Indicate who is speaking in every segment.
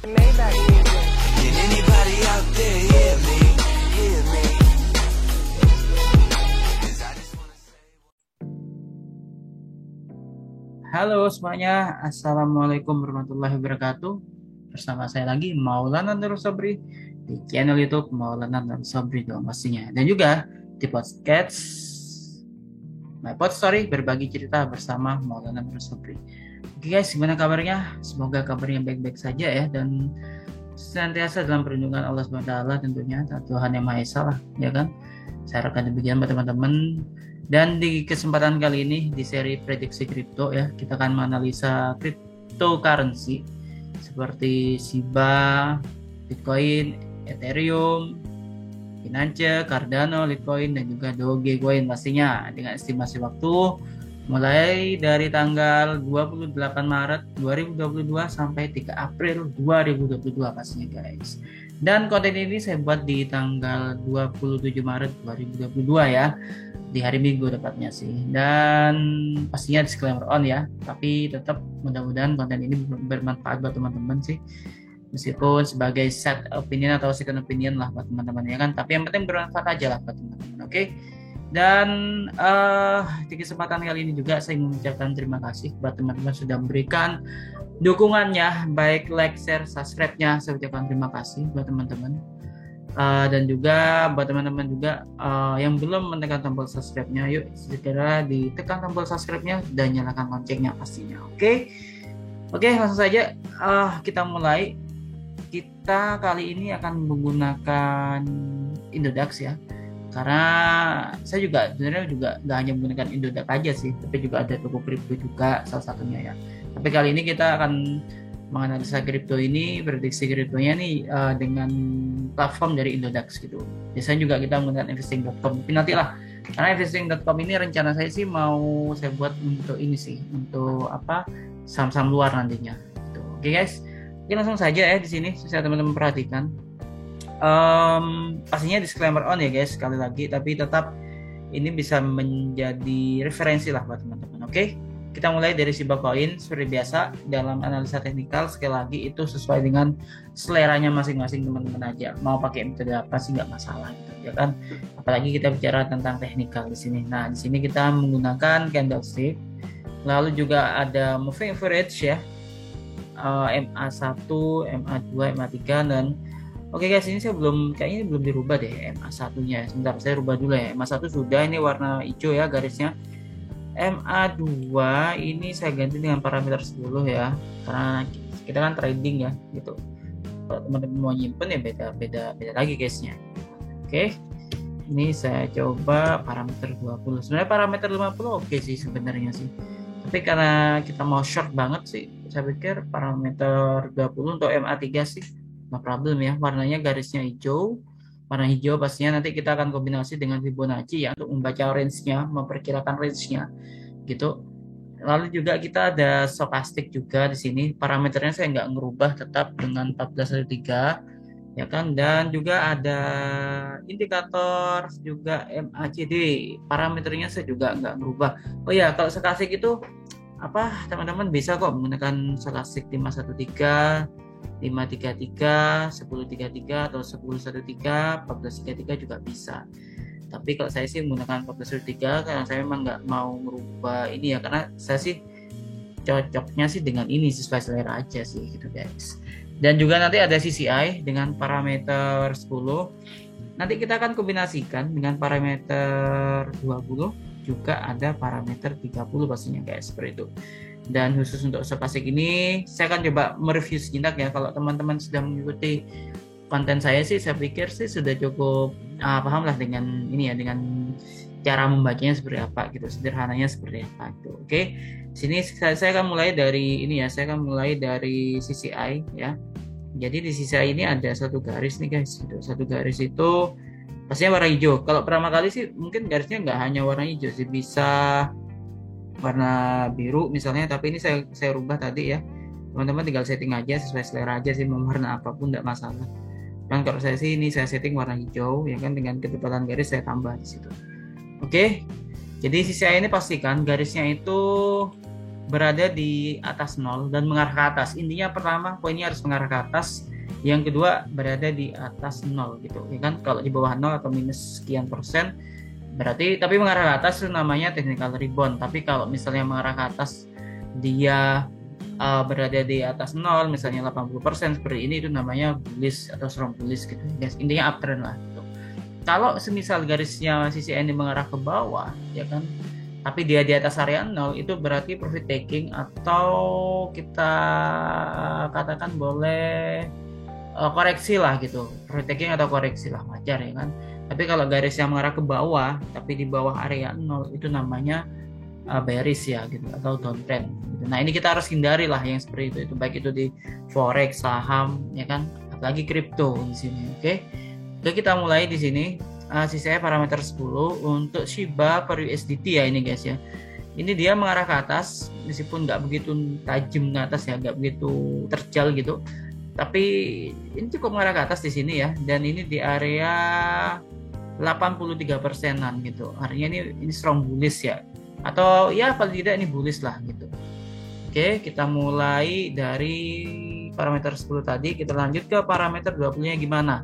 Speaker 1: Maybach music.
Speaker 2: Can anybody out there hear me? Hear me? 'Cause I just wanna say.
Speaker 3: Halo semuanya, Assalamualaikum warahmatullahi wabarakatuh. Bersama saya lagi Maulana Nur Sabri di channel YouTube Maulana Nur Sabri dong pastinya. Dan juga di podcast My Pod Story berbagi cerita bersama Maulana Nur Sabri. Oke guys, gimana kabarnya? Semoga kabarnya baik-baik saja ya, dan senantiasa dalam perlindungan Allah SWT tentunya, Tuhan Yang Maha Esa lah, ya kan? Saya harapkan demikian buat teman-teman. Dan di kesempatan kali ini di seri prediksi kripto ya, kita akan menganalisa cryptocurrency seperti Shiba, Bitcoin, Ethereum, Binance, Cardano, Litecoin, dan juga Dogecoin pastinya, dengan estimasi waktu mulai dari tanggal 28 Maret 2022 sampai 3 April 2022 pastinya guys. Dan konten ini saya buat di tanggal 27 Maret 2022 ya, di hari Minggu tepatnya sih. Dan pastinya disclaimer on ya, tapi tetap mudah-mudahan konten ini bermanfaat buat teman-teman sih, meskipun sebagai set opinion atau second opinion lah buat teman-teman ya kan, tapi yang penting bermanfaat aja lah buat teman-teman. Oke. Dan di kesempatan kali ini juga saya ingin mengucapkan terima kasih buat teman-teman sudah memberikan dukungannya, baik like, share, subscribe-nya. Saya ucapkan terima kasih buat teman-teman. Dan juga buat teman-teman juga yang belum menekan tombol subscribe-nya, yuk segera ditekan tombol subscribe-nya dan nyalakan loncengnya pastinya. Oke, langsung saja kita mulai. Kita kali ini akan menggunakan Indodax ya, karena saya juga sebenarnya juga nggak hanya menggunakan Indodax aja sih, tapi juga ada toko kripto juga salah satunya ya. Tapi kali ini kita akan menganalisa kripto ini, prediksi kriptonya nih dengan platform dari Indodax gitu. Biasanya juga kita menggunakan investing.com, tapi nantilah, karena investing.com ini rencana saya sih mau saya buat untuk ini sih, untuk saham-saham luar nantinya gitu. Oke guys, langsung saja ya di sini saya teman-teman perhatikan. Pastinya disclaimer on ya guys, sekali lagi, tapi tetap ini bisa menjadi referensi lah buat teman-teman. Oke, kita mulai dari Shiba Coin. Seperti biasa dalam analisa teknikal, sekali lagi itu sesuai dengan seleranya masing-masing teman-teman aja. Mau pakai metode apa sih nggak masalah gitu ya kan. Apalagi kita bicara tentang teknikal di sini. Nah, di sini kita menggunakan candlestick. Lalu juga ada moving average ya, MA1, MA2, MA3, dan oke guys, ini saya kayaknya belum dirubah deh MA1-nya. Sebentar, saya rubah dulu ya. MA1 sudah, ini warna hijau ya garisnya. MA2 ini saya ganti dengan parameter 10 ya, karena kita kan trading ya gitu. Kalau teman-teman mau nyimpen ya beda lagi guysnya. Oke, ini saya coba parameter 20. Sebenarnya parameter 50 oke sih sebenarnya sih, tapi karena kita mau short banget sih, saya pikir parameter 20 untuk MA3 sih no problem ya. Warnanya garisnya hijau, warna hijau pastinya nanti kita akan kombinasi dengan Fibonacci ya untuk membaca range-nya, memperkirakan range-nya gitu. Lalu juga kita ada stochastic juga di sini, parameternya saya nggak ngerubah, tetap dengan 1413 ya kan. Dan juga ada indikator juga MACD, parameternya saya juga nggak ngerubah. Oh ya, kalau stochastic itu teman-teman bisa kok menggunakan stochastic 513, 533, 1033 atau 1013, 1433 juga bisa. Tapi kalau saya sih menggunakan 1433 karena saya memang nggak mau merubah ini ya, karena saya sih cocoknya sih dengan ini, sesuai selera aja sih gitu guys. Dan juga nanti ada CCI dengan parameter 10. Nanti kita akan kombinasikan dengan parameter 20, juga ada parameter 30 pastinya guys, seperti itu. Dan khusus untuk stochastic ini saya akan coba mereview sejenak ya. Kalau teman-teman sudah mengikuti konten saya sih, saya pikir sih sudah cukup paham lah dengan ini ya, dengan cara membacanya seperti apa gitu, sederhananya seperti apa gitu. Oke, sini saya akan mulai dari ini ya, saya akan mulai dari CCI ya. Jadi di CCI ini ada satu garis nih guys gitu. Satu garis itu pastinya warna hijau. Kalau pertama kali sih mungkin garisnya nggak hanya warna hijau sih, bisa warna biru misalnya, tapi ini saya rubah tadi ya. Teman-teman tinggal setting aja sesuai selera aja sih, mau warna apapun nggak masalah. Dan kalau saya sih ini saya setting warna hijau ya kan, dengan ketepatan garis saya tambah di situ. Oke. Jadi CCI ini pastikan garisnya itu berada di atas 0 dan mengarah ke atas. Intinya pertama poinnya harus mengarah ke atas, yang kedua berada di atas 0 gitu ya kan. Kalau di bawah 0 atau minus sekian persen berarti, tapi mengarah ke atas itu namanya technical rebound. Tapi kalau misalnya mengarah ke atas dia berada di atas 0 misalnya 80% seperti ini, itu namanya bullish atau strong bullish gitu guys. Intinya uptrend lah gitu. Kalau semisal garisnya CCI ini mengarah ke bawah ya kan, tapi dia di atas area 0, itu berarti profit taking atau kita katakan boleh koreksi lah gitu. Profit taking atau koreksi lah, wajar ya kan. Tapi kalau garis yang mengarah ke bawah tapi di bawah area 0, itu namanya bearish ya gitu, atau downtrend gitu. Nah, ini kita harus hindari lah yang seperti itu baik itu di forex, saham ya kan, apalagi kripto di sini. Oke, kita mulai di sini. Sisanya parameter 10 untuk Shiba per USDT ya ini guys ya. Ini dia mengarah ke atas meskipun nggak begitu tajam ke atas ya, nggak begitu terjal gitu. Tapi ini cukup mengarah ke atas di sini ya, dan ini di area 83%-an gitu. Artinya ini strong bullish ya. Atau ya paling tidak ini bullish lah gitu. Oke, kita mulai dari parameter 10 tadi, kita lanjut ke parameter 20-nya gimana.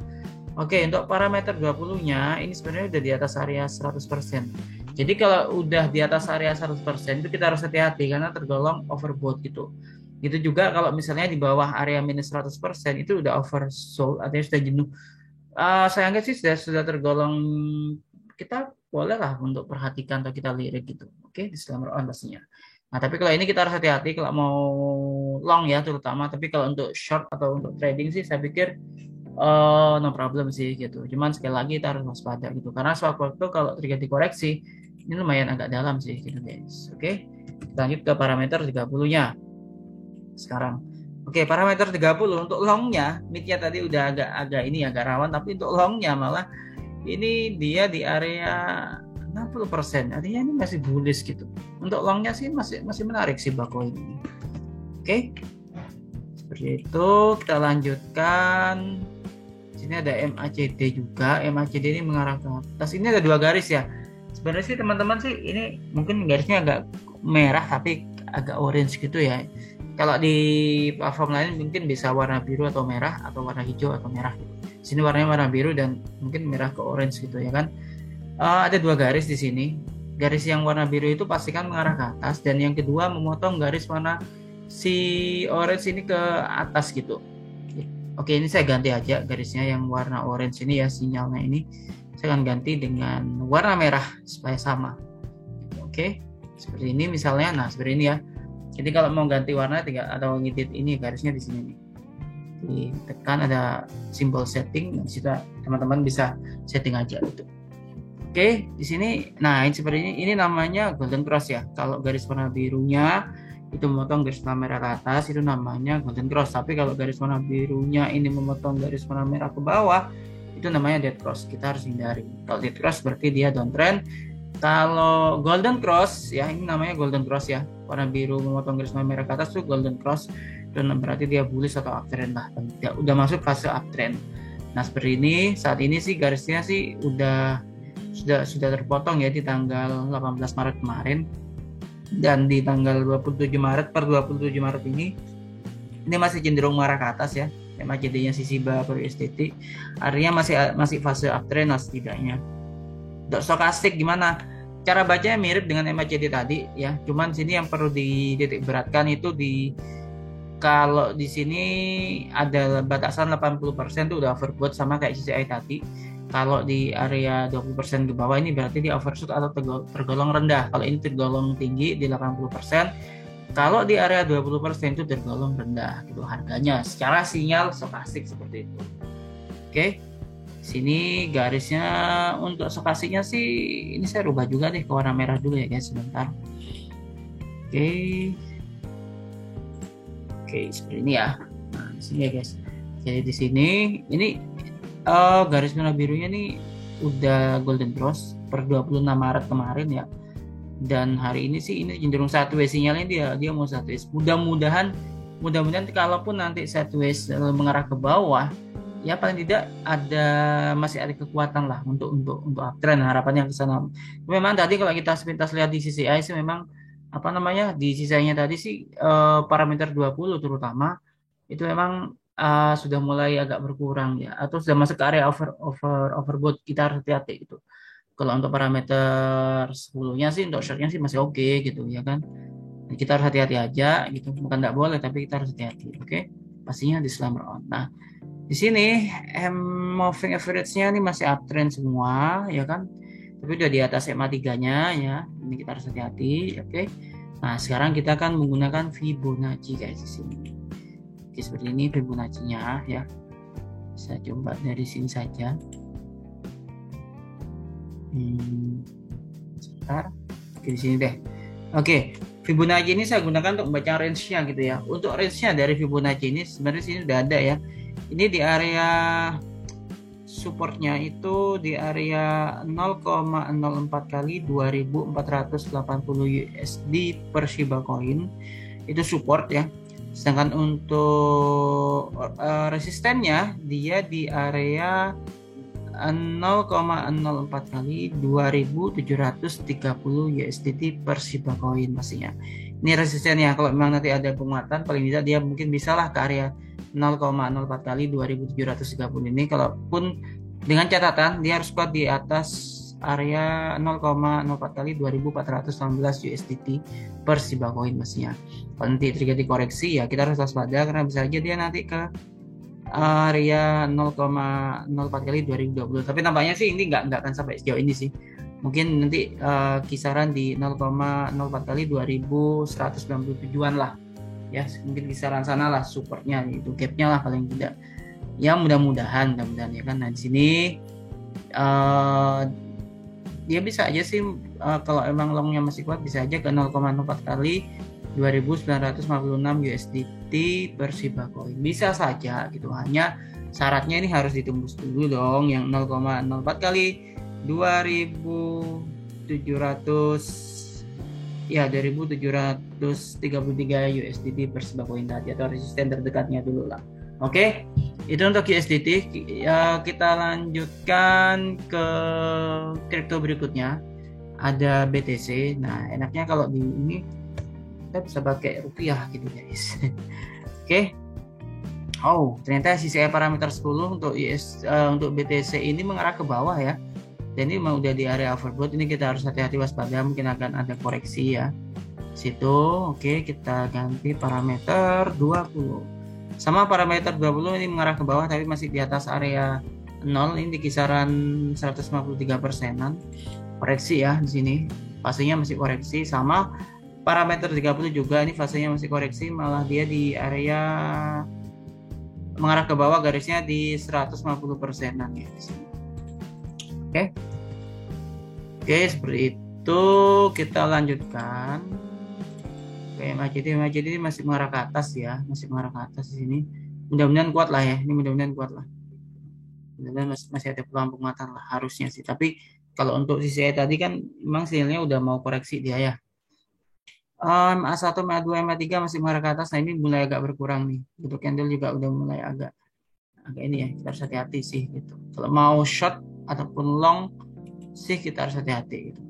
Speaker 3: Oke, untuk parameter 20-nya ini sebenarnya udah di atas area 100%. Jadi kalau udah di atas area 100% itu kita harus hati-hati karena tergolong overbought gitu. Itu juga kalau misalnya di bawah area minus 100% itu udah oversold, artinya sudah jenuh. Saya anggap sih sudah tergolong, kita boleh lah untuk perhatikan atau kita lirik gitu. Oke, disclaimer on pastinya. Nah, tapi kalau ini kita harus hati-hati kalau mau long ya terutama. Tapi kalau untuk short atau untuk trading sih saya pikir no problem sih gitu. Cuman sekali lagi kita harus waspada gitu. Karena sewaktu kalau terjadi koreksi ini lumayan agak dalam sih gitu guys. Oke. Kita lanjut ke parameter 30-nya. Sekarang. Oke, parameter 30 untuk longnya, midnya tadi udah agak rawan, tapi untuk longnya malah ini dia di area 60%. Artinya ini masih bullish gitu. Untuk longnya sih masih menarik sih Bako ini. Oke. Seperti itu, kita lanjutkan. Sini ada MACD juga. MACD ini mengarah ke atas. Ini ada 2 garis ya. Sebenarnya sih teman-teman sih ini mungkin garisnya agak merah tapi agak orange gitu ya. Kalau di platform lain mungkin bisa warna biru atau merah, atau warna hijau atau merah gitu. Sini warnanya warna biru dan mungkin merah ke orange gitu ya kan. Ada 2 garis di sini. Garis yang warna biru itu pastikan mengarah ke atas, dan yang kedua memotong garis warna si orange ini ke atas gitu. Oke, ini saya ganti aja garisnya yang warna orange ini ya, sinyalnya ini saya akan ganti dengan warna merah supaya sama. Oke, seperti ini misalnya. Nah, seperti ini ya. Jadi kalau mau ganti warna tinggal atau ngedit ini garisnya di sini nih. Ditekan ada simbol setting, dan situ teman-teman bisa setting aja gitu. Oke, di sini nah ini seperti ini namanya golden cross ya. Kalau garis warna birunya itu memotong garis warna merah ke atas, itu namanya golden cross. Tapi kalau garis warna birunya ini memotong garis warna merah ke bawah, itu namanya dead cross. Kita harus hindari. Kalau dead cross berarti dia downtrend. Kalau golden cross ya, ini namanya golden cross ya, warna biru memotong garis warna merah ke atas itu golden cross, dan berarti dia bullish atau uptrend lah, ya, udah masuk fase uptrend. Nah, seperti ini. Saat ini sih garisnya sih sudah terpotong ya di tanggal 18 Maret kemarin, dan di tanggal 27 Maret per 27 Maret ini masih cenderung mengarah ke atas ya. MACD-nya si Shiba per USDT artinya masih fase uptrend lah setidaknya. Untuk stokastik gimana? Cara bacanya mirip dengan MACD tadi ya. Cuman sini yang perlu dititik beratkan itu kalau di sini ada batasan 80% itu udah overbought sama kayak CCI tadi. Kalau di area 20% ke bawah ini berarti di overshoot atau tergolong rendah. Kalau ini tergolong tinggi di 80%. Kalau di area 20% itu tergolong rendah gitu harganya secara sinyal stokastik seperti itu. Oke. Sini garisnya untuk stokastiknya sih ini saya rubah juga deh ke warna merah dulu ya guys, sebentar. Oke, seperti ini ya. Nah, di sini ya guys. Jadi di sini ini garis warna birunya nih udah golden cross per 26 Maret kemarin ya. Dan hari ini sih ini cenderung sideways, sinyalnya dia mau sideways. Mudah-mudahan kalaupun nanti sideways mengarah ke bawah, ya paling tidak masih ada kekuatan lah untuk uptrend, harapannya ke sana. Memang tadi kalau kita sepintas lihat di CCI sih memang apa namanya, di sisanya tadi sih parameter 20 terutama itu memang sudah mulai agak berkurang ya, atau sudah masuk ke area overbought, kita harus hati-hati gitu. Kalau untuk parameter 10-nya sih, untuk shortnya sih masih oke gitu ya kan. Kita harus hati-hati aja gitu, bukan nggak boleh tapi kita harus hati-hati, oke. Pastinya disclaimer on. Nah, di sini moving average-nya ini masih uptrend semua ya kan, tapi udah di atas EMA 3-nya ya, ini kita harus hati-hati, oke. Nah, sekarang kita akan menggunakan Fibonacci guys di sini. Oke, seperti ini Fibonacci-nya ya. Saya coba dari sini saja. Sebentar. Oke, di sini deh. Oke, Fibonacci ini saya gunakan untuk membaca range-nya gitu ya. Untuk range-nya dari Fibonacci ini sebenarnya sini udah ada ya. Ini di area supportnya itu di area 0,04 kali 2480 USD per Shiba Coin. Itu support ya. Sedangkan untuk resistennya dia di area 0,04 kali 2730 USDT per Shiba Coin pastinya. Ini resistennya, kalau memang nanti ada penguatan paling tidak dia mungkin bisalah ke area 0,04 kali 2730 ini, kalaupun dengan catatan dia harus kuat di atas area 0,04 kali 2418 USDT per Shiba Coin pastinya. Kalau nanti terjadi koreksi ya kita harus waspada, karena bisa aja dia nanti ke area 0,04 kali 2020. Tapi nampaknya sih ini nggak akan sampai sejauh ini sih. Mungkin nanti kisaran di 0,04 kali 2197-an lah. Ya, mungkin kisaran sana lah supportnya, itu gapnya lah paling tidak. Ya mudah-mudahan ya kan. Nah di sini dia bisa aja sih kalau emang longnya masih kuat bisa aja ke 0,04 kali 2956 USDT per Shiba Coin. Bisa saja gitu, hanya syaratnya ini harus ditembus dulu dong yang 0,04 kali 2700 ya 2733 USDT per Shiba Coin tadi, atau resisten terdekatnya dulu lah. Oke, itu untuk USDT. Ya, kita lanjutkan ke kripto berikutnya. Ada BTC. Nah, enaknya kalau di ini kita bisa pakai rupiah gitu guys. Oke. Oh, ternyata CCI parameter 10 untuk untuk BTC ini mengarah ke bawah ya. Dan ini udah di area overbought. Ini kita harus hati-hati waspada, mungkin akan ada koreksi ya situ. Oke, kita ganti parameter 20. Sama parameter 20 ini mengarah ke bawah tapi masih di atas area 0, ini di kisaran 153%-an. Koreksi ya di sini. Fasenya masih koreksi. Sama parameter 30 juga, ini fasenya masih koreksi, malah dia di area mengarah ke bawah, garisnya di 150%-an ya di sini. Oke, seperti itu. Kita lanjutkan. Oke, MACD ini masih mengarah ke atas ya, masih mengarah ke atas di sini. Mudah-mudahan kuat lah ya, ini mudah-mudahan kuat lah. Mudah-mudahan masih ada peluang penguatan lah harusnya sih. Tapi kalau untuk CCI tadi kan memang sinyalnya udah mau koreksi dia ya. MA1, MA2, MA3 masih mengarah ke atas. Nah ini mulai agak berkurang nih. Bentuk candle juga udah mulai agak ini ya, kita harus hati-hati sih gitu. Kalau mau short ataupun long sih kita harus hati-hati gitu.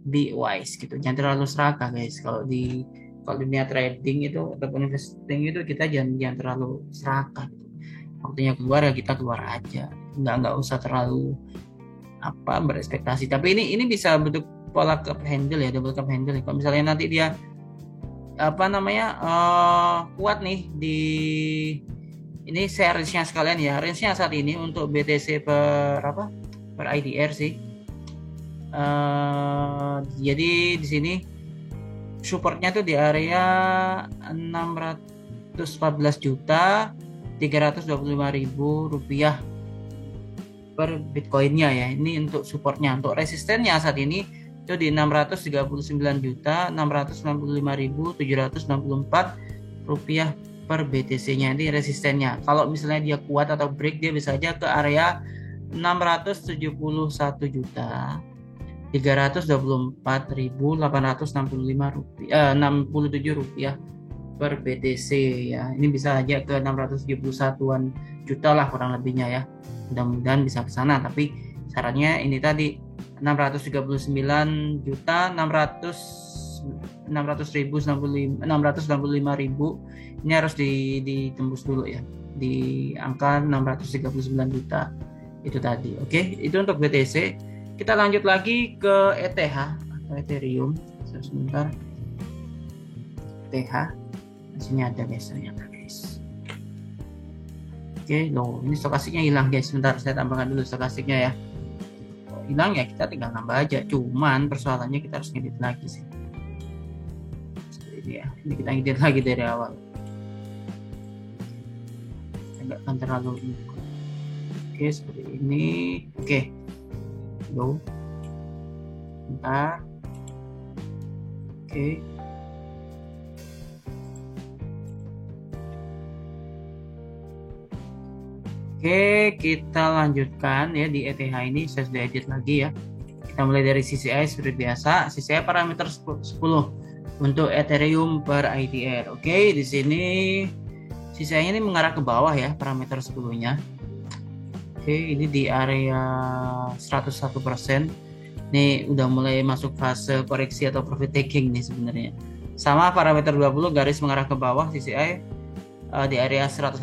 Speaker 3: Be wise gitu, jangan terlalu serakah guys. Kalau di dunia trading itu ataupun investing itu kita jangan terlalu serakah gitu. Waktunya keluar ya kita keluar aja, nggak usah terlalu berekspektasi. Tapi ini bisa bentuk pola cup handle ya, double cup handle. Kalau misalnya nanti dia kuat nih di ini, saya range-nya sekalian ya. Range-nya saat ini untuk BTC per IDR sih. Jadi di sini supportnya tuh di area 614.325.000 rupiah per bitcoinnya ya. Ini untuk supportnya. Untuk resistennya saat ini itu di 639.695.764 rupiah per BTC-nya. Ini resistennya. Kalau misalnya dia kuat atau break, dia bisa aja ke area 671.324.867 rupiah per BTC ya. Ini bisa aja ke 671-an juta lah kurang lebihnya ya. Mudah-mudahan bisa ke sana, tapi syaratnya ini tadi 639.600 600.000, 665.000 ini harus ditembus dulu ya di angka 639 juta itu tadi. Oke, itu untuk BTC. Kita lanjut lagi ke ETH atau Ethereum. Sebentar. ETH di sini ada guys, ternyata guys. Oke, loh ini stokastiknya hilang guys. Sebentar, saya tambahkan dulu stokastiknya ya. Hilang ya, kita tinggal nambah aja. Cuman persoalannya kita harus ngedit lagi sih. Seperti ini ya. Ini kita ngedit lagi dari awal. Enggak akan terlalu ini. Oke, seperti ini. Oke. Loh. Bentar. Oke. Oke, kita lanjutkan ya di ETH ini. Saya sudah edit lagi ya. Kita mulai dari CCI seperti biasa. CCI parameter 10 untuk Ethereum per IDR. Oke, di sini CCI ini mengarah ke bawah ya parameter 10-nya. Oke, ini di area 101%. Ini udah mulai masuk fase koreksi atau profit taking nih sebenarnya. Sama parameter 20 garis mengarah ke bawah CCI di area 118%.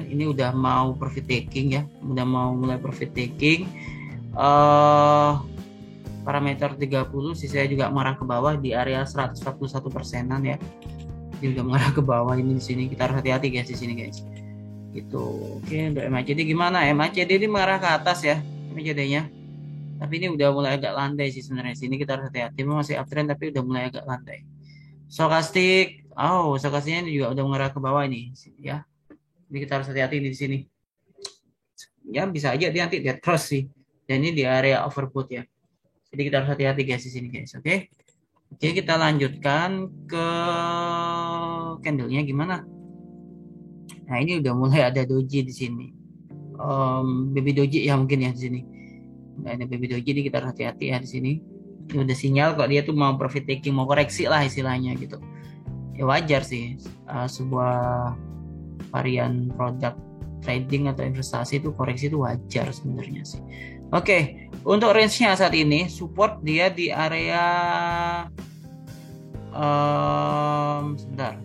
Speaker 3: Ini udah mau profit taking ya, udah mau mulai profit taking. Parameter 30 CCI juga mengarah ke bawah di area 141%-an ya. Ini udah mengarah ke bawah ini di sini. Kita harus hati-hati guys di sini guys. Gitu. Oke, untuk MACD gimana? MACD ini mengarah ke atas ya, MACD-nya. Tapi ini udah mulai agak landai sih sebenarnya. Sini kita harus hati-hati. Masih uptrend tapi udah mulai agak landai. Stokastik, stokastiknya juga udah mengarah ke bawah ini, ya. Jadi kita harus hati-hati di sini. Ya bisa aja dia nanti dead cross sih. Dan ini di area overbought ya. Jadi kita harus hati-hati guys di sini guys, oke? Oke, kita lanjutkan ke candlenya gimana? Nah ini udah mulai ada doji di sini. Baby doji ya mungkin ya di sini. Nah, ada baby doji, jadi kita harus hati-hati ya di sini. Ini udah sinyal kok dia tuh mau profit taking, mau koreksi lah istilahnya gitu. Ya wajar sih, sebuah varian produk trading atau investasi itu koreksi itu wajar sebenarnya sih. Oke, untuk range-nya saat ini support dia di area sebentar.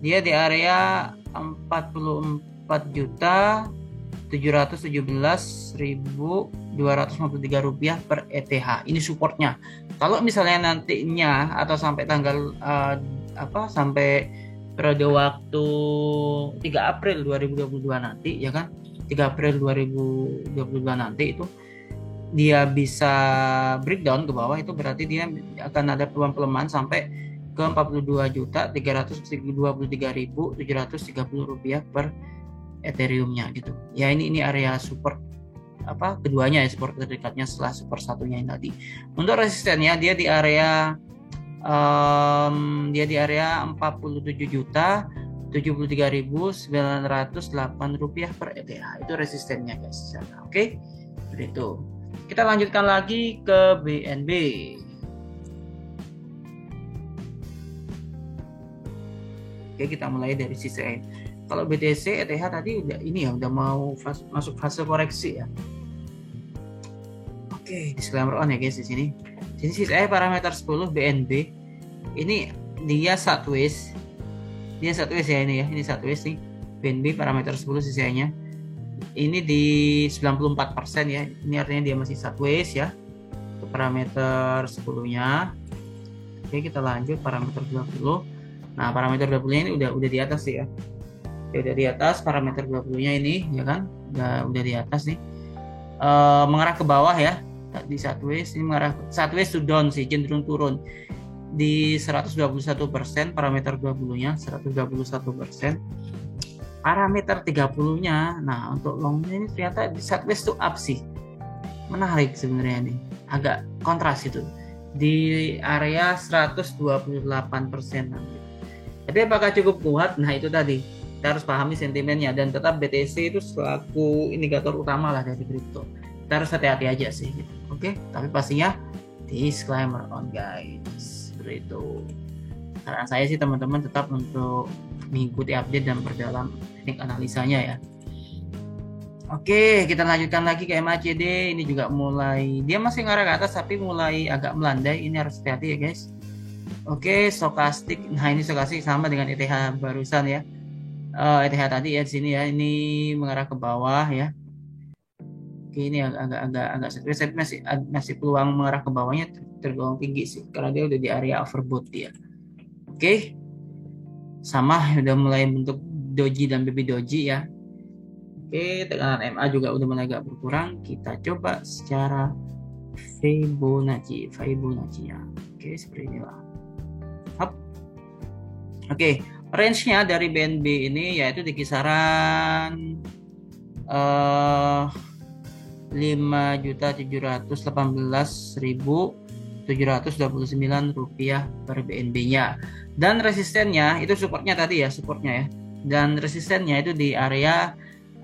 Speaker 3: Dia di area 44.717.253 rupiah per ETH. Ini supportnya. Kalau misalnya nantinya atau sampai tanggal sampai periode waktu 3 April 2022 nanti ya kan, 3 April 2022 nanti itu dia bisa breakdown ke bawah, itu berarti dia akan ada pelemahan sampai ke 42.323.730 rupiah per Ethereum-nya gitu. Ya ini area support keduanya ya, support terdekatnya setelah support satunya yang tadi. Untuk resistennya dia di area 47.073.908 rupiah per ETH. Itu resistennya guys. Oke, seperti itu. Kita lanjutkan lagi ke BNB. Oke, kita mulai dari CCI. Kalau BTC, ETH tadi udah mau masuk fase koreksi ya. Oke, disclaimer on ya guys di sini. Jadi CCI parameter 10 BNB ini dia sideways. Dia sideways ya ini ya. Ini sideways nih. BNB parameter 10 CCI-nya. Ini di 94% ya. Ini artinya dia masih sideways ya. Untuk parameter 10-nya. Oke, kita lanjut parameter 20. Nah, parameter 20-nya ini udah di atas sih ya. Udah di atas parameter 20-nya ini ya kan. Udah di atas nih. Mengarah ke bawah ya. Di sideways ini mengarah sideways to down sih, cenderung turun. Di 121% parameter 20-nya, 121%. Parameter 30-nya. Nah, untuk long-nya ini ternyata di sideways to up sih. Menarik sebenarnya nih. Agak kontras itu. Di area 128%. Tapi apakah cukup kuat? Nah, itu tadi. Kita harus pahami sentimennya, dan tetap BTC itu selaku indikator utama lah dari kripto. Kita harus hati-hati aja sih gitu. Oke, tapi pastinya disclaimer on guys. Seperti itu. Saran saya sih teman-teman tetap untuk mengikuti update dan perdalam teknik analisanya ya. Oke, kita lanjutkan lagi ke MACD. Ini juga mulai, dia masih ngarah ke atas tapi mulai agak melandai. Ini harus hati-hati ya guys. Oke, stokastik. Nah, ini stokastik sama dengan ETH barusan ya. ETH tadi ya di sini ya, ini mengarah ke bawah ya. Oke, ini agak serius, tapi masih peluang mengarah ke bawahnya tergolong tinggi sih, karena dia udah di area overbought ya. Oke, sama udah mulai bentuk doji dan baby doji ya. Oke, tekanan MA juga udah mulai agak berkurang. Kita coba secara Fibonacci ya. Oke, seperti inilah. Hop. Oke, range-nya dari BNB ini yaitu di kisaran 5.718.729 rupiah per BNB-nya. Dan resistennya itu supportnya tadi ya, supportnya ya. Dan resistennya itu di area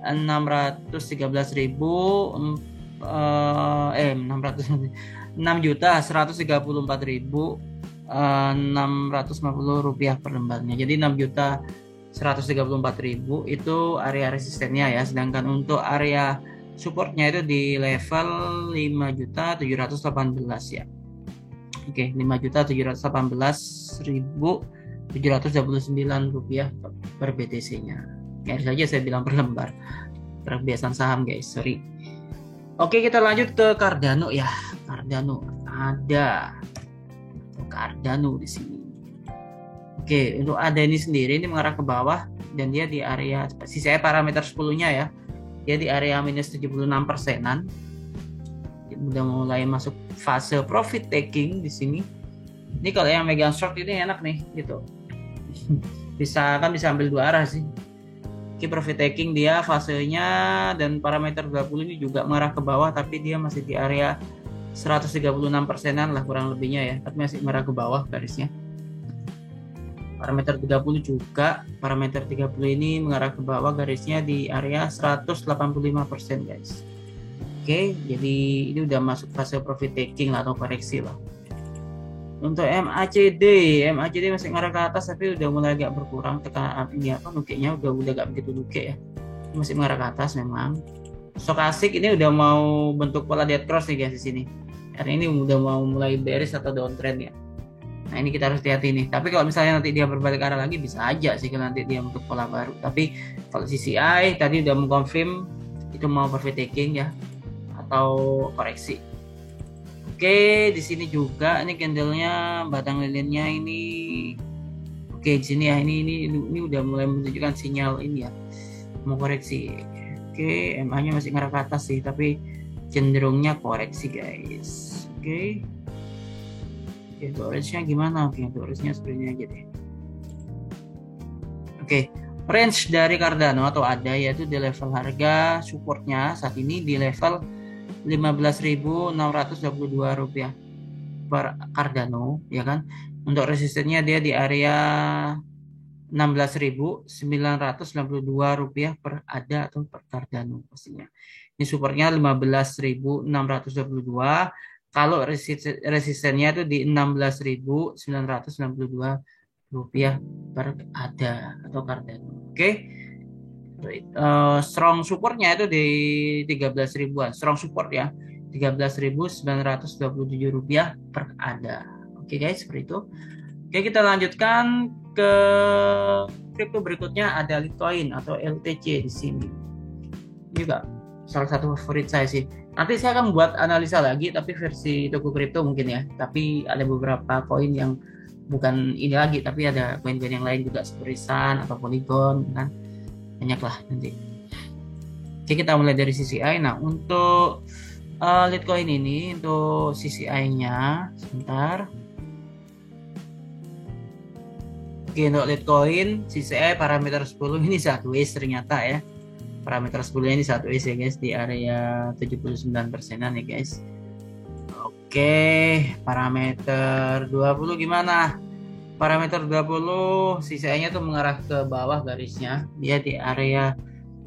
Speaker 3: 6.134.650 rupiah per lembarnya. Jadi 6.134.000 itu area resistennya ya, sedangkan untuk area supportnya itu di level 5.718 ya. Oke, 5.718.729 rupiah per BTC-nya. Harus saja saya bilang per lembar. Perbiasaan saham guys, sorry. Oke, kita lanjut ke Cardano ya. Cardano ada Cardano di sini. Oke, untuk ada ini sendiri ini mengarah ke bawah dan dia di area saya parameter 10-nya ya. Dia di area minus 76%-an. Udah mulai masuk fase profit taking di sini. Ini kalau yang megang short ini enak nih gitu. bisa ambil dua arah sih. Oke, profit taking dia fasenya dan parameter 20 ini juga mengarah ke bawah, tapi dia masih di area 136%-an lah kurang lebihnya ya, tapi masih mengarah ke bawah garisnya. Parameter 30 juga, parameter 30 ini mengarah ke bawah garisnya di area 185% guys. Oke, jadi ini udah masuk fase profit taking atau koreksi lah. Untuk MACD masih ngarah ke atas tapi udah mulai agak berkurang tekanan ini nukenya udah gak begitu nuke ya, masih mengarah ke atas memang. Stokastik ini udah mau bentuk pola dead cross nih guys di sini. Karena ini udah mau mulai bearish atau downtrend ya. Nah ini kita harus hati-hati nih. Tapi kalau misalnya nanti dia berbalik arah lagi bisa aja sih kalau nanti dia bentuk pola baru. Tapi kalau CCI tadi udah mengkonfirm itu mau profit taking ya atau koreksi. Oke, di sini juga ini candlenya batang lilinnya ini. Oke, di sini ya ini udah mulai menunjukkan sinyal ini ya mau koreksi. Oke, MA-nya masih ngarah ke atas sih, tapi cenderungnya koreksi guys. Oke, range-nya gimana? Oke, range-nya seperti ini aja deh. Oke, range dari Cardano atau ada yaitu di level harga supportnya saat ini di level 15.622 rupiah per Cardano ya kan. Untuk resistennya dia di area 16.992 rupiah per ADA atau per Cardano pastinya. Ini supportnya 15.622. Kalau resistennya itu di 16.962 rupiah per ADA atau Cardano. Oke. Strong supportnya itu di 13 ribuan. Strong support ya 13.927 rupiah per ADA. Oke guys, seperti itu. Oke, kita lanjutkan ke kripto berikutnya, ada Litecoin atau LTC di sini. Ini juga salah satu favorit saya sih. Nanti saya akan buat analisa lagi tapi versi toko kripto mungkin ya. Tapi ada beberapa koin yang bukan ini lagi, tapi ada koin-koin yang lain juga seperti Sun atau Polygon kan. Banyak lah nanti. Oke, kita mulai dari CCI. Nah, untuk Litecoin ini untuk CCI-nya sebentar. Oke, untuk Litecoin CCI parameter 10 ini sideways ternyata ya. Parameter 10 ini sideways ya guys di area 79%-an ya guys. Oke, parameter 20 gimana? Parameter 20 CCI-nya tuh mengarah ke bawah garisnya. Dia di area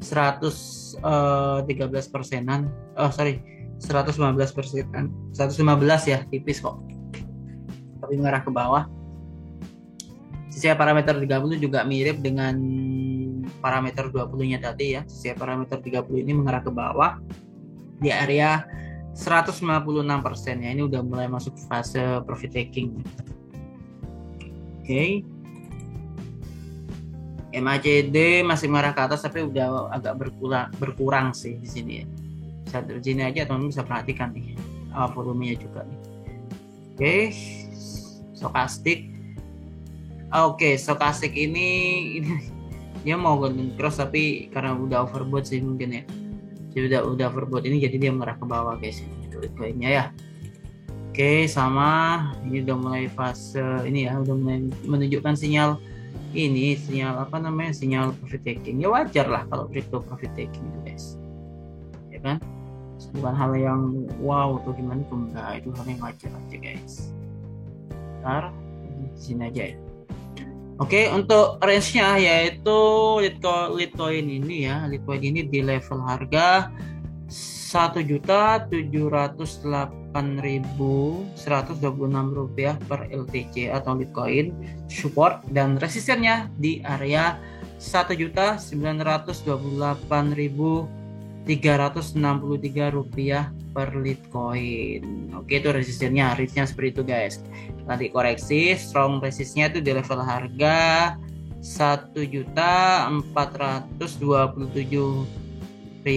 Speaker 3: 113%-an. 115%-an. 115 ya, tipis kok. Tapi mengarah ke bawah. CCI parameter 30 juga mirip dengan parameter 20-nya tadi ya. CCI parameter 30 ini mengarah ke bawah di area 156% ya. Ini udah mulai masuk fase profit taking. Oke. MACD masih mengarah ke atas tapi udah agak berkurang sih di sini ya. Satu sini aja teman-teman bisa perhatikan nih volumenya juga nih. Oke, stokastik. Oke, stokastik ini dia mau golden cross tapi karena udah overbought sih mungkin ya. Dia udah overbought ini jadi dia mengarah ke bawah guys. Itu poinnya ya. Oke, sama ini udah mulai fase ini ya, udah mulai menunjukkan sinyal apa namanya, sinyal profit taking. Ya wajar lah kalau crypto profit taking itu guys, ya kan, bukan hal yang wow atau gimana tuh, enggak, itu hal yang wajar aja guys. Ntar di sini aja ya. Oke, untuk range-nya yaitu Litecoin ini ya, Litecoin ini di level harga 1.708.126 rupiah per LTC atau Litecoin, support dan resistennya di area 1.928.363 rupiah per Litecoin. Oke, itu resistennya, range-nya seperti itu guys. Nanti koreksi, strong resistnya itu di level harga 1.427.586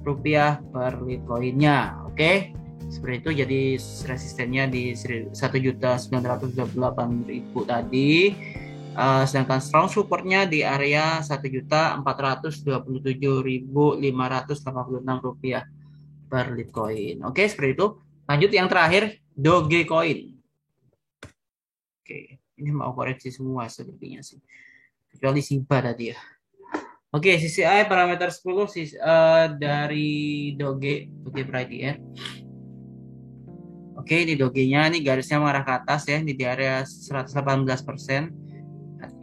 Speaker 3: rupiah per Litecoinnya. Oke, seperti itu. Jadi resistennya di 1.928.000 tadi. Sedangkan strong supportnya di area 1.427.586 rupiah per Litecoin. Oke, seperti itu. Lanjut yang terakhir, Dogecoin. Oke, ini mau koreksi semua sepertinya sih, kecuali Shiba tadi ya. Oke, CCI parameter 10 dari Doge Bright ya. Oke, di Doge-nya ini garisnya mengarah ke atas ya, ini di area 118%.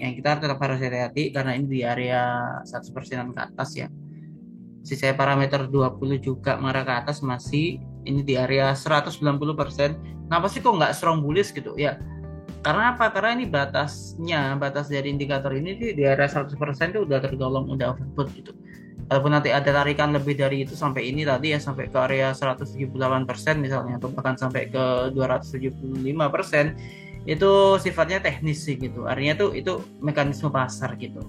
Speaker 3: Yang kita tetap harus hati-hati karena ini di area 100%-an ke atas ya. CCI parameter 20 juga mengarah ke atas, masih ini di area 190%. Kenapa sih kok nggak strong bullish gitu ya? Karena apa? Karena ini batas dari indikator ini di area 100% itu udah tergolong udah overbought gitu. Walaupun nanti ada tarikan lebih dari itu sampai ini tadi ya, sampai ke area 178% misalnya, atau bahkan sampai ke 275%, itu sifatnya teknis sih gitu. Artinya tuh itu mekanisme pasar gitu.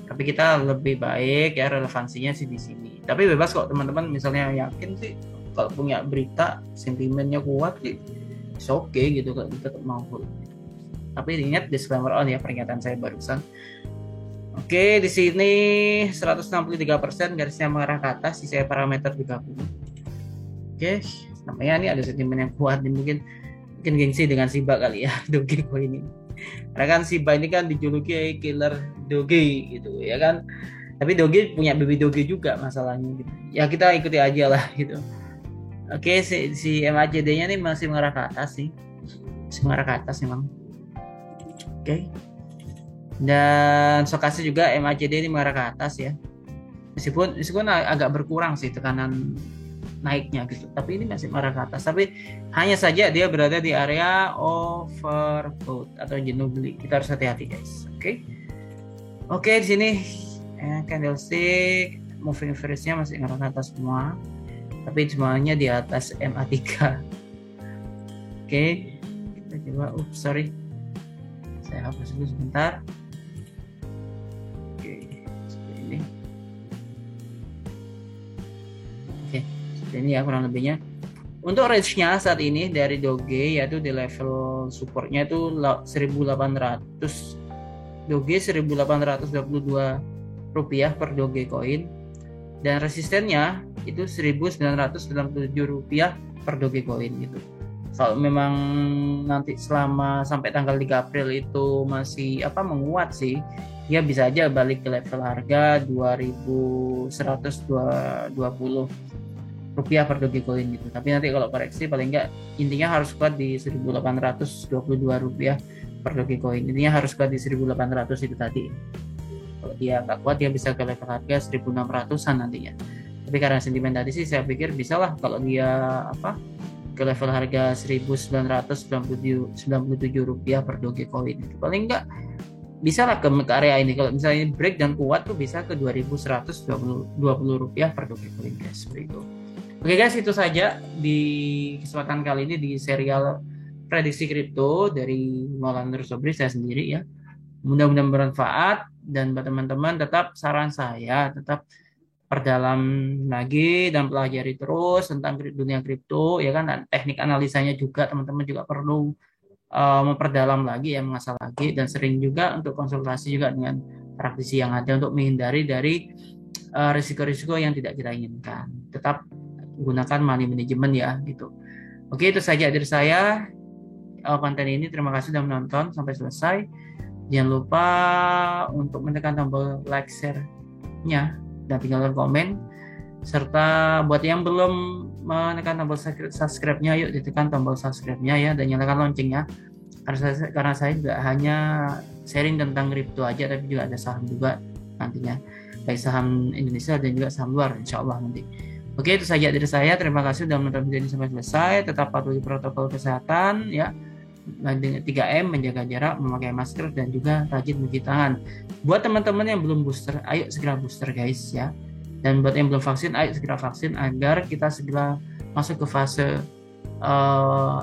Speaker 3: Tapi kita lebih baik ya relevansinya sih di sini. Tapi bebas kok teman-teman, misalnya yakin sih kalau punya berita sentimennya kuat sih, oke gitu, kalau kita mau full. Tapi ingat disclaimer on ya, peringatan saya barusan. Oke, di sini 163% garisnya mengarah ke atas, sisa parameter 30. Oke, namanya ini ada sentimen yang kuat nih, mungkin gengsi dengan Shiba kali ya, Dogecoin ini. Karena kan Shiba ini kan dijuluki killer Doge gitu ya kan. Tapi Doge punya baby Doge juga masalahnya gitu. Ya kita ikuti aja lah gitu. Oke, si MACD-nya nih masih mengarah ke atas sih. Masih mengarah ke atas memang. Oke. Dan stokastik juga MACD ini mengarah ke atas ya. Meskipun agak berkurang sih tekanan naiknya gitu. Tapi ini masih mengarah ke atas. Tapi hanya saja dia berada di area overbought atau jenuh beli. Kita harus hati-hati guys. Oke, di sini candlestick moving average-nya masih mengarah ke atas semua. Tapi semuanya di atas MA3. Oke, kita coba. Sorry, saya hapus dulu sebentar. Oke, seperti ini. Oke, seperti ini ya kurang lebihnya. Untuk range-nya saat ini dari Doge yaitu di level supportnya itu 1.800. Doge 1.822 rupiah per Dogecoin, dan resistennya itu 1.997 rupiah per Dogecoin gitu. Kalau memang nanti selama sampai tanggal 3 April itu masih menguat sih, ya bisa aja balik ke level harga 2.120 rupiah per Dogecoin gitu. Tapi nanti kalau koreksi paling enggak intinya harus kuat di 1.822 rupiah per Dogecoin. Intinya harus kuat di 1.800 itu tadi. Kalau dia nggak kuat dia bisa ke level harga 1.600-an nantinya. Tapi karena sentimen tadi sih saya pikir bisa lah kalau dia ke level harga 1.997 rupiah per Dogecoin. Paling enggak bisa lah ke area ini. Kalau misalnya break dan kuat tuh bisa ke 2.120 rupiah per Dogecoin guys. Seperti itu. Oke guys, itu saja di kesempatan kali ini di serial prediksi kripto dari Maulana Sobri saya sendiri ya. Mudah-mudahan bermanfaat, dan buat teman-teman tetap saran saya tetap perdalam lagi dan pelajari terus tentang dunia kripto ya kan, dan teknik analisanya juga teman-teman juga perlu memperdalam lagi ya, mengasah lagi, dan sering juga untuk konsultasi juga dengan praktisi yang ada untuk menghindari dari risiko-risiko yang tidak kita inginkan. Tetap gunakan money management ya gitu. Oke, itu saja dari saya konten ini. Terima kasih sudah menonton sampai selesai. Jangan lupa untuk menekan tombol like, share-nya, dan tinggalkan komen. Serta buat yang belum menekan tombol subscribe-nya, yuk ditekan tombol subscribe-nya ya, dan nyalakan loncengnya. Karena saya juga hanya sharing tentang kripto aja, tapi juga ada saham juga nantinya, baik saham Indonesia dan juga saham luar, insya Allah nanti. Oke, itu saja dari saya. Terima kasih sudah menonton video ini sampai selesai. Tetap patuhi protokol kesehatan ya, dengan 3M, menjaga jarak, memakai masker, dan juga rajin mencuci tangan. Buat teman-teman yang belum booster, ayo segera booster guys ya. Dan buat yang belum vaksin, ayo segera vaksin agar kita segera masuk ke fase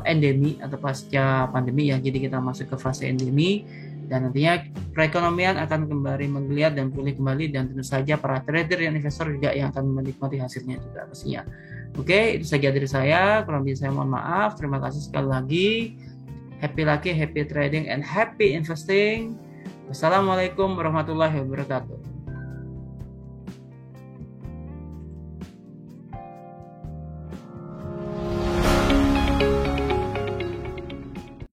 Speaker 3: endemi atau pasca pandemi ya. Jadi kita masuk ke fase endemi, dan nantinya perekonomian akan kembali menggeliat dan pulih kembali, dan tentu saja para trader dan investor juga yang akan menikmati hasilnya juga pastinya. Oke, itu saja dari saya. Kurang lebih saya mohon maaf. Terima kasih sekali lagi. Happy lucky, happy trading, and happy investing. Wassalamualaikum warahmatullahi wabarakatuh.